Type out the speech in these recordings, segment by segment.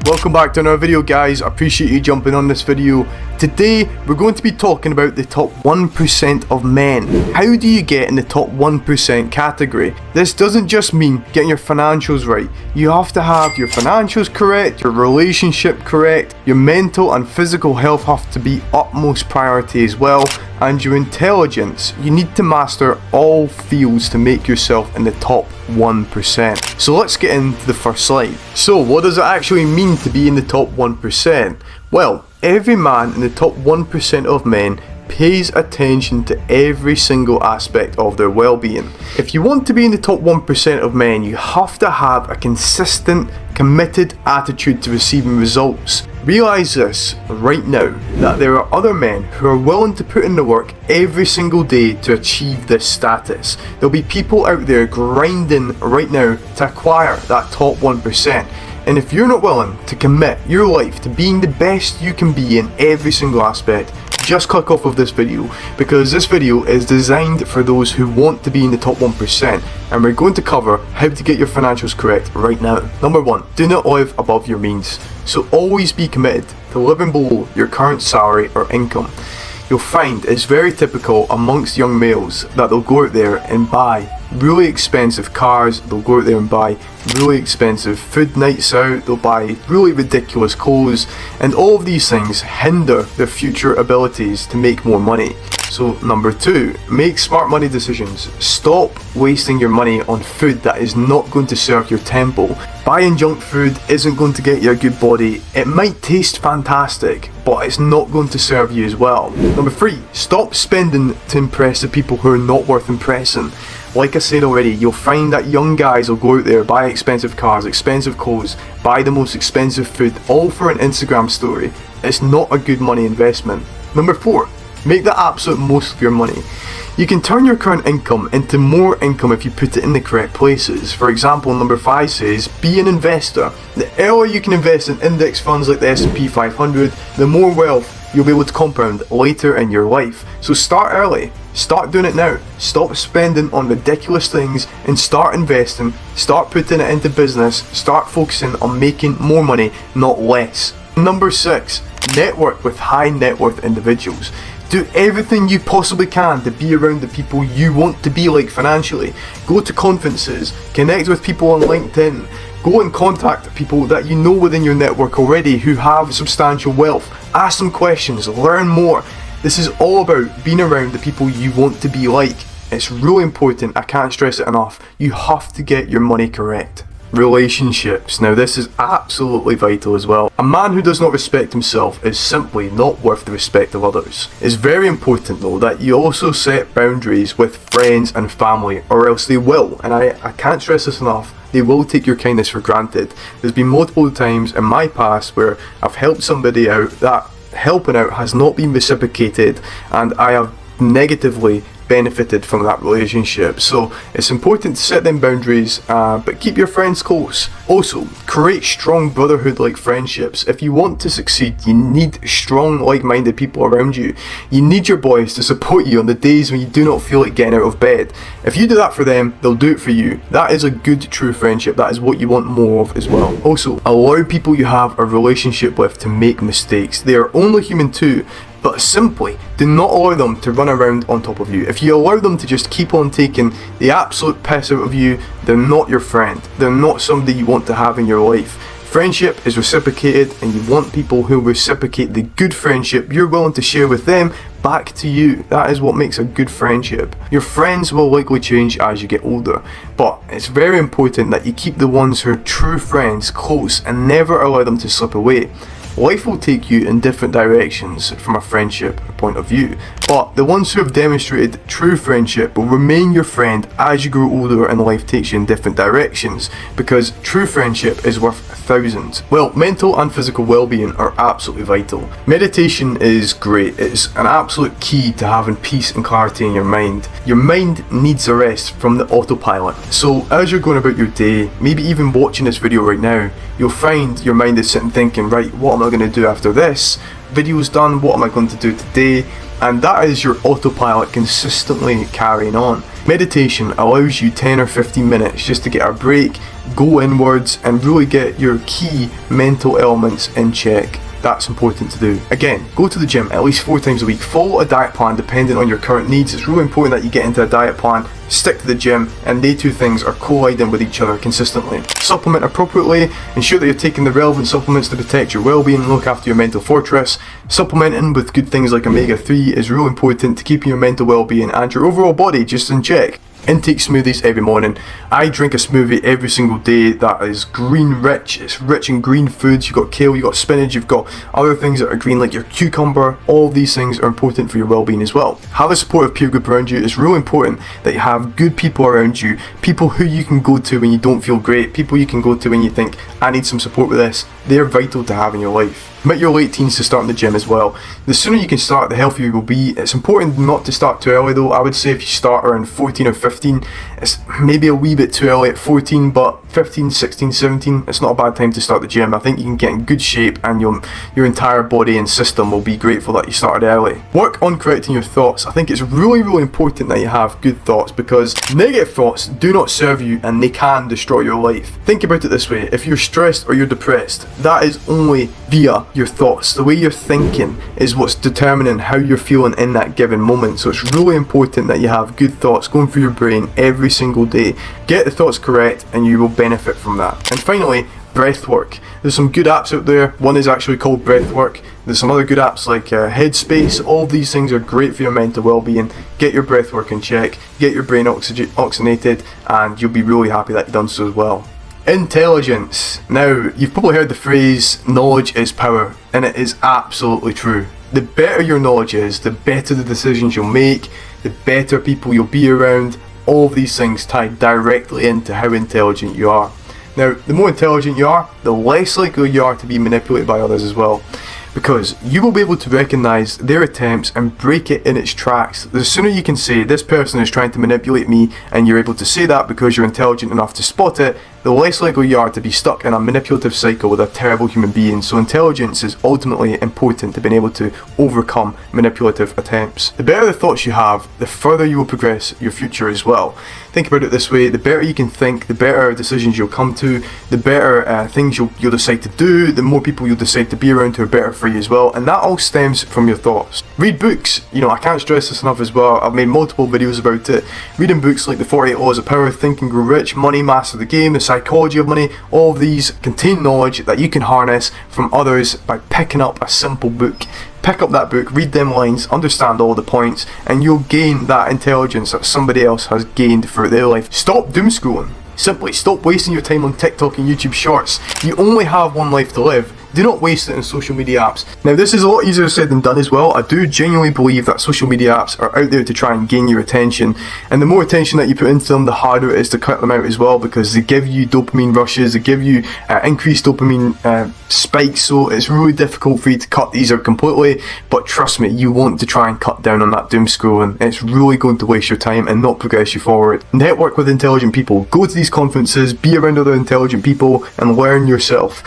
Welcome back to another video, guys. I appreciate you jumping on this video. Today we're going to be talking about the top 1% of men. How do you get in the top 1% category? This doesn't just mean getting your financials right. You have to have your financials correct, your relationship correct, your mental and physical health have to be utmost priority as well, and your intelligence. You need to master all fields to make yourself in the top 1%. So let's get into the first slide. So what does it actually mean to be in the top 1%? Well, every man in the top 1% of men pays attention to every single aspect of their well-being. If you want to be in the top 1% of men, you have to have a consistent, committed attitude to receiving results. Realize this right now, that there are other men who are willing to put in the work every single day to achieve this status. There'll be people out there grinding right now to acquire that top 1%. And if you're not willing to commit your life to being the best you can be in every single aspect, just click off of this video, because this video is designed for those who want to be in the top 1%, and we're going to cover how to get your financials correct right now. Number 1, do not live above your means. So always be committed to living below your current salary or income. You'll find it's very typical amongst young males that they'll go out there and buy really expensive cars, they'll go out there and buy really expensive food nights out, they'll buy really ridiculous clothes, and all of these things hinder their future abilities to make more money. So number 2, make smart money decisions. Stop wasting your money on food that is not going to serve your temple. Buying junk food isn't going to get you a good body. It might taste fantastic, but it's not going to serve you as well. Number 3, stop spending to impress the people who are not worth impressing. Like I said already, you'll find that young guys will go out there, buy expensive cars, expensive clothes, buy the most expensive food, all for an Instagram story. It's not a good money investment. Number 4, make the absolute most of your money. You can turn your current income into more income if you put it in the correct places. For example, number 5 says, be an investor. The earlier you can invest in index funds like the S&P 500, the more wealth you'll be able to compound later in your life. So start early. Start doing it now. Stop spending on ridiculous things and start investing. Start putting it into business. Start focusing on making more money, not less. Number 6, network with high net worth individuals. Do everything you possibly can to be around the people you want to be like financially. Go to conferences, connect with people on LinkedIn, go and contact people that you know within your network already who have substantial wealth. Ask them questions, learn more. This is all about being around the people you want to be like. It's really important, I can't stress it enough. You have to get your money correct. Relationships. Now this is absolutely vital as well. A man who does not respect himself is simply not worth the respect of others. It's very important though that you also set boundaries with friends and family, or else they will, and I can't stress this enough, they will take your kindness for granted. There's been multiple times in my past where I've helped somebody out, that helping out has not been reciprocated, and I have negatively benefited from that relationship. So it's important to set them boundaries, but keep your friends close. Also, create strong brotherhood like friendships. If you want to succeed, you need strong like-minded people around you. You need your boys to support you on the days when you do not feel like getting out of bed. If you do that for them, they'll do it for you. That is a good true friendship. That is what you want more of as well. Also, allow people you have a relationship with to make mistakes. They are only human too, but simply do not allow them to run around on top of you. If you allow them to just keep on taking the absolute piss out of you, they're not your friend. They're not somebody you want to have in your life. Friendship is reciprocated, and you want people who reciprocate the good friendship you're willing to share with them back to you. That is what makes a good friendship. Your friends will likely change as you get older, but it's very important that you keep the ones who are true friends close and never allow them to slip away. Life will take you in different directions from a friendship point of view, but the ones who have demonstrated true friendship will remain your friend as you grow older and life takes you in different directions, because true friendship is worth thousands. Well, mental and physical well-being are absolutely vital. Meditation is great. It's an absolute key to having peace and clarity in your mind. Your mind needs a rest from the autopilot. So as you're going about your day, maybe even watching this video right now, you'll find your mind is sitting thinking, right, what am I going to do after this? Video's done, what am I going to do today? And that is your autopilot consistently carrying on. Meditation allows you 10 or 15 minutes just to get a break, go inwards, and really get your key mental elements in check. That's important to do. Again, go to the gym at least 4 times a week. Follow a diet plan depending on your current needs. It's really important that you get into a diet plan, stick to the gym, and they two things are colliding with each other consistently. Supplement appropriately. Ensure that you're taking the relevant supplements to protect your well-being and look after your mental fortress. Supplementing with good things like omega-3 is really important to keeping your mental well-being and your overall body just in check. Intake smoothies every morning. I drink a smoothie every single day that is green rich. It's rich in green foods. You've got kale, you've got spinach, you've got other things that are green like your cucumber. All of these things are important for your well-being as well. Have a supportive peer group around you. It's really important that you have good people around you, people who you can go to when you don't feel great, people you can go to when you think, I need some support with this. They're vital to have in your life. Commit your late teens to starting the gym as well. The sooner you can start, the healthier you will be. It's important not to start too early though. I would say if you start around 14 or 15, it's maybe a wee bit too early at 14, but 15, 16, 17, it's not a bad time to start the gym. I think you can get in good shape and your entire body and system will be grateful that you started early. Work on correcting your thoughts. I think it's really, really important that you have good thoughts because negative thoughts do not serve you and they can destroy your life. Think about it this way. If you're stressed or you're depressed, that is only via your thoughts. The way you're thinking is what's determining how you're feeling in that given moment. So it's really important that you have good thoughts going through your brain every single day. Get the thoughts correct and you will benefit from that. And finally, breath work. There's some good apps out there. One is actually called Breathwork. There's some other good apps like Headspace. All of these things are great for your mental well-being. Get your breath work in check, get your brain oxygenated, and you'll be really happy that you've done so as well. Intelligence. Now, you've probably heard the phrase, knowledge is power, and it is absolutely true. The better your knowledge is, the better the decisions you'll make, the better people you'll be around. All of these things tie directly into how intelligent you are. Now, the more intelligent you are, the less likely you are to be manipulated by others as well. Because you will be able to recognise their attempts and break it in its tracks. The sooner you can say, this person is trying to manipulate me, and you're able to say that because you're intelligent enough to spot it, the less likely you are to be stuck in a manipulative cycle with a terrible human being. So intelligence is ultimately important to being able to overcome manipulative attempts. The better the thoughts you have, the further you will progress your future as well. Think about it this way, the better you can think, the better decisions you'll come to, the better things you'll decide to do, the more people you'll decide to be around who are better for you as well, and that all stems from your thoughts. Read books. I can't stress this enough as well. I've made multiple videos about it. Reading books like the 48 Laws of Power, Think and Grow Rich, Money, Master the Game, The Psychology of Money, all of these contain knowledge that you can harness from others by picking up a simple book. Pick up that book, read them lines, understand all the points, and you'll gain that intelligence that somebody else has gained throughout their life. Stop doom scrolling. Simply stop wasting your time on TikTok and YouTube Shorts. You only have one life to live. Do not waste it on social media apps. Now, this is a lot easier said than done as well. I do genuinely believe that social media apps are out there to try and gain your attention, and the more attention that you put into them, the harder it is to cut them out as well, because they give you dopamine rushes, they give you increased dopamine spikes, so it's really difficult for you to cut these out completely. But trust me, you want to try and cut down on that doom scrolling. It's really going to waste your time and not progress you forward. Network with intelligent people. Go to these conferences, be around other intelligent people, and learn yourself.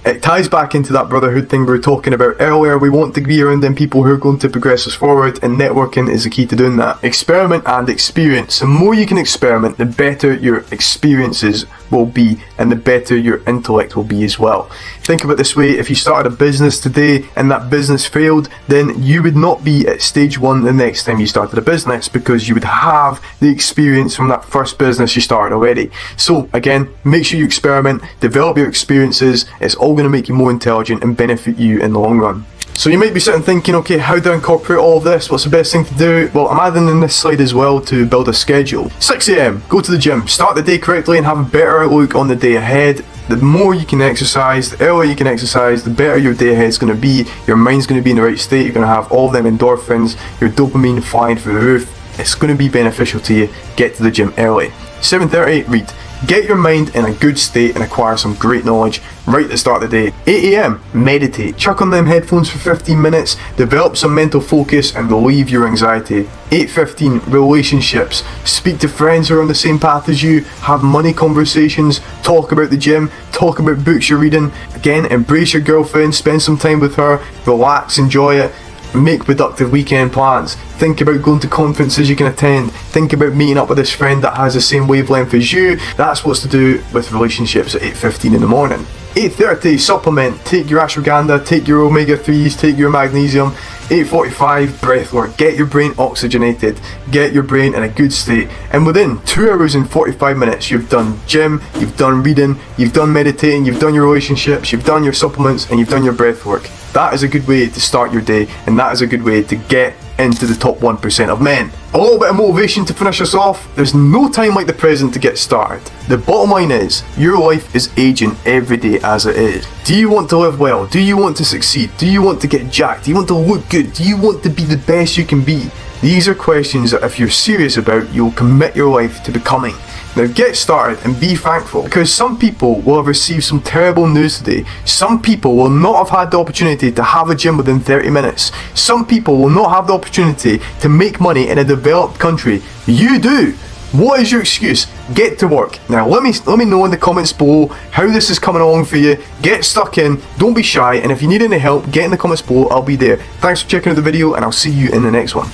It ties back into that brotherhood thing we were talking about earlier. We want to be around them people who are going to progress us forward, and networking is the key to doing that. Experiment and experience. The more you can experiment, the better your experiences will be, and the better your intellect will be as well. Think of it this way, if you started a business today and that business failed, then you would not be at stage 1 the next time you started a business, because you would have the experience from that first business you started already. So again, make sure you experiment, develop your experiences. It's all going to make you more intelligent and benefit you in the long run. So you might be sitting thinking, okay, how do I incorporate all of this? What's the best thing to do? Well, I'm adding in this slide as well to build a schedule. 6 AM, go to the gym, start the day correctly and have a better outlook on the day ahead. The more you can exercise, the earlier you can exercise, the better your day ahead is going to be. Your mind's going to be in the right state. You're going to have all of them endorphins, your dopamine flying through the roof. It's going to be beneficial to you. Get to the gym early. 7:30, read. Get your mind in a good state and acquire some great knowledge right at the start of the day. 8 AM, meditate. Chuck on them headphones for 15 minutes, develop some mental focus and relieve your anxiety. 8:15, relationships. Speak to friends who are on the same path as you, have money conversations, talk about the gym, talk about books you're reading. Again, embrace your girlfriend, spend some time with her, relax, enjoy it. Make productive weekend plans. Think about going to conferences you can attend. Think about meeting up with this friend that has the same wavelength as you. That's what's to do with relationships at 8:15 in the morning. 8:30, supplement. Take your ashwagandha, take your omega-3s, take your magnesium. 8:45, breathwork. Get your brain oxygenated. Get your brain in a good state. And within 2 hours and 45 minutes, you've done gym, you've done reading, you've done meditating, you've done your relationships, you've done your supplements, and you've done your breathwork. That is a good way to start your day, and that is a good way to get into the top 1% of men. A little bit of motivation to finish us off. There's no time like the present to get started. The bottom line is, your life is aging every day as it is. Do you want to live well? Do you want to succeed? Do you want to get jacked? Do you want to look good? Do you want to be the best you can be? These are questions that if you're serious about, you'll commit your life to becoming. Now get started and be thankful, because some people will have received some terrible news today. Some people will not have had the opportunity to have a gym within 30 minutes. Some people will not have the opportunity to make money in a developed country. You do. What is your excuse? Get to work. Now let me know in the comments below how this is coming along for you. Get stuck in, don't be shy, and if you need any help, get in the comments below, I'll be there. Thanks for checking out the video, and I'll see you in the next one.